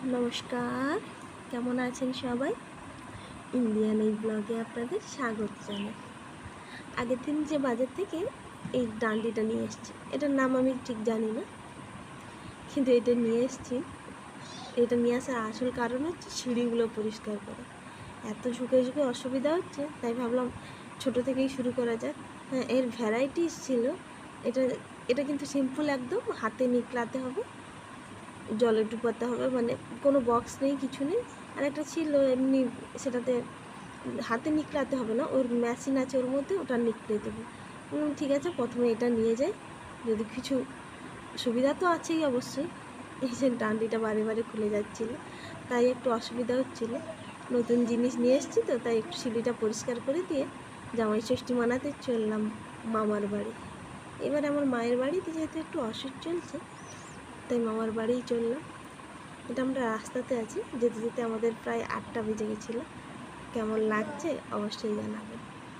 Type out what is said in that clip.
নমস্কার, কেমন আছেন সবাই? ইন্ডিয়ান এই ব্লগে আপনাদের স্বাগত জানাই। আগের দিন যে বাজার থেকে এই ডান্ডিটা নিয়ে এসেছি, এটার নাম আমি ঠিক জানি না, কিন্তু এটা নিয়ে এসেছি। এটা নিয়ে আসার আসল কারণ হচ্ছে সিঁড়িগুলো পরিষ্কার করা। এত ঝুঁকে ঝুঁকে অসুবিধা হচ্ছে, তাই ভাবলাম ছোট থেকেই শুরু করা যাক। হ্যাঁ, এর ভ্যারাইটিস ছিল। এটা এটা কিন্তু সিম্পল, একদম হাতে নিকলাতে হবে, জলে ডুবাতে হবে, মানে কোনো বক্স নেই, কিছু নেই। আর একটা ছিল এমনি, সেটাতে হাতে নিকলাতে হবে না, ওর মেশিন আছে ওর মধ্যে, ওটা নিকলে দেবে। ঠিক আছে, প্রথমে এটা নিয়ে যাই, যদি কিছু সুবিধা তো আছেই অবশ্যই। এই যে ডান্ডিটা বারে বারে খুলে যাচ্ছিলো, তাই একটু অসুবিধা হচ্ছিলো। নতুন জিনিস নিয়ে এসেছি তো, তাই একটু সিঁড়িটা পরিষ্কার করে দিয়ে জামাই ষষ্ঠী মানাতে চললাম মামার বাড়ি। এবার আমার মায়ের বাড়িতে যেহেতু একটু অসুখ চলছে, তাই মামার বাড়িই চললাম। এটা আমরা রাস্তাতে আছি, যেতে যেতে আমাদের প্রায় 8টা বেজে গেছিলো। কেমন লাগছে অবশ্যই জানাবেন।